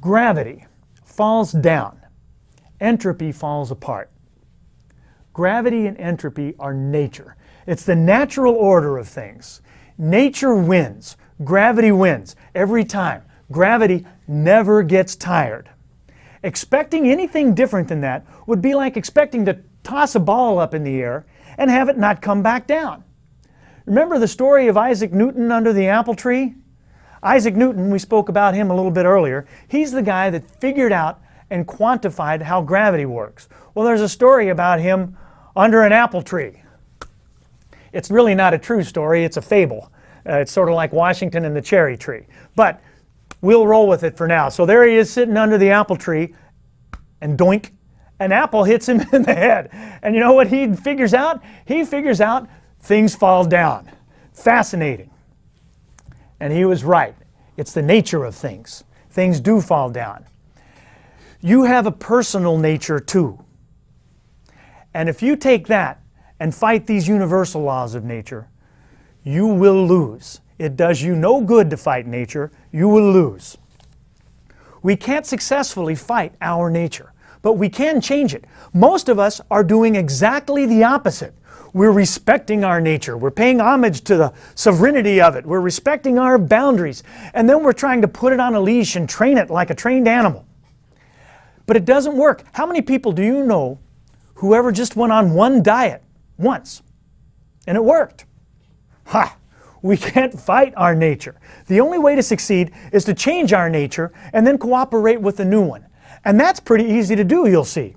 Gravity falls down. Entropy falls apart. Gravity and entropy are nature. It's the natural order of things. Nature wins. Gravity wins every time. Gravity never gets tired. Expecting anything different than that would be like expecting to toss a ball up in the air and have it not come back down. Remember the story of Isaac Newton under the apple tree? Isaac Newton, we spoke about him a little bit earlier. He's the guy that figured out and quantified how gravity works. Well, there's a story about him under an apple tree. It's really not a true story, it's a fable. It's sort of like Washington and the cherry tree. But we'll roll with it for now. So there he is sitting under the apple tree, and doink, an apple hits him in the head. And you know what he figures out? He figures out things fall down. Fascinating. And he was right. It's the nature of things. Things do fall down. You have a personal nature too. And if you take that and fight these universal laws of nature, you will lose. It does you no good to fight nature. You will lose. We can't successfully fight our nature, but we can change it. Most of us are doing exactly the opposite. We're respecting our nature. We're paying homage to the sovereignty of it. We're respecting our boundaries. And then we're trying to put it on a leash and train it like a trained animal. But it doesn't work. How many people do you know who ever just went on one diet once and it worked? Ha! We can't fight our nature. The only way to succeed is to change our nature and then cooperate with the new one. And that's pretty easy to do, you'll see.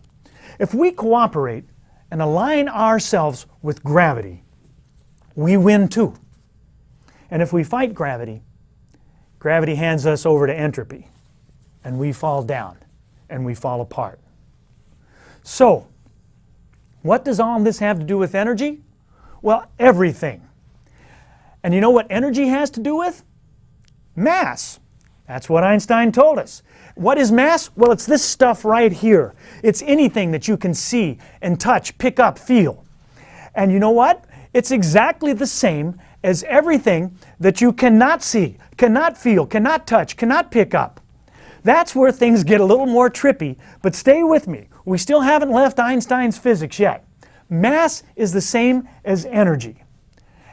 If we cooperate and align ourselves with gravity, we win too. And if we fight gravity, gravity hands us over to entropy, and we fall down, and we fall apart. So, what does all this have to do with energy? Well, everything. And you know what energy has to do with? Mass. That's what Einstein told us. What is mass? Well, it's this stuff right here. It's anything that you can see and touch, pick up, feel. And you know what? It's exactly the same as everything that you cannot see, cannot feel, cannot touch, cannot pick up. That's where things get a little more trippy, but stay with me. We still haven't left Einstein's physics yet. Mass is the same as energy.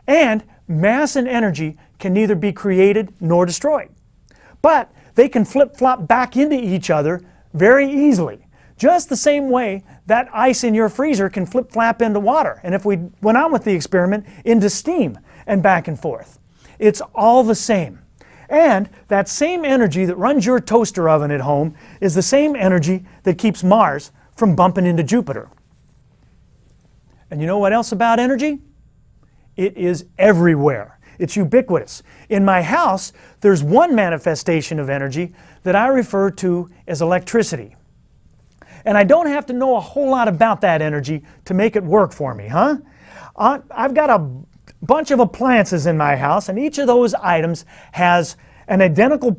And mass and energy can neither be created nor destroyed. But they can flip-flop back into each other very easily. Just the same way that ice in your freezer can flip-flap into water. And if we went on with the experiment, into steam and back and forth. It's all the same. And that same energy that runs your toaster oven at home is the same energy that keeps Mars from bumping into Jupiter. And you know what else about energy? It is everywhere. It's ubiquitous. In my house, there's one manifestation of energy that I refer to as electricity. And I don't have to know a whole lot about that energy to make it work for me, huh? I've got a bunch of appliances in my house, and each of those items has an identical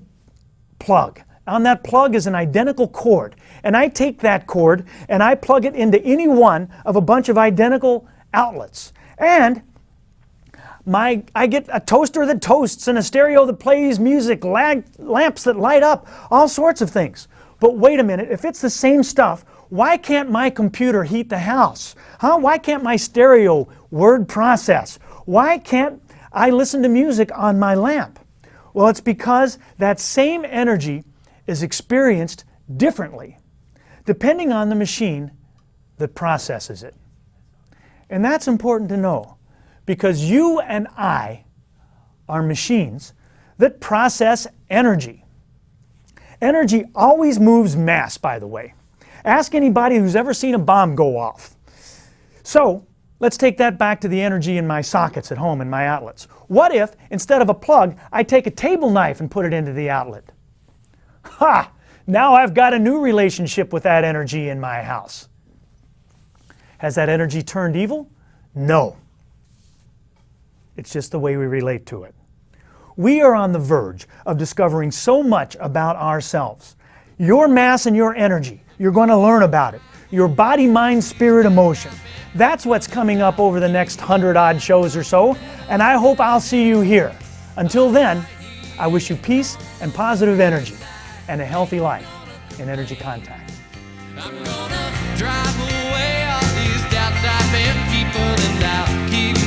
plug. On that plug is an identical cord. And I take that cord and I plug it into any one of a bunch of identical outlets. And I get a toaster that toasts and a stereo that plays music, lamps that light up, all sorts of things. But wait a minute, if it's the same stuff, why can't my computer heat the house? Huh? Why can't my stereo word process? Why can't I listen to music on my lamp? Well, it's because that same energy is experienced differently, depending on the machine that processes it. And that's important to know, because you and I are machines that process energy. Energy always moves mass, by the way. Ask anybody who's ever seen a bomb go off. So, let's take that back to the energy in my sockets at home, in my outlets. What if, instead of a plug, I take a table knife and put it into the outlet? Ha! Now I've got a new relationship with that energy in my house. Has that energy turned evil? No. It's just the way we relate to it. We are on the verge of discovering so much about ourselves. Your mass and your energy, you're going to learn about it. Your body, mind, spirit, emotion. That's what's coming up over the next 100-odd shows or so, and I hope I'll see you here. Until then, I wish you peace and positive energy. and a healthy life in energy contact. I'm gonna drive away all these doubts I've been keeping, and I'll keep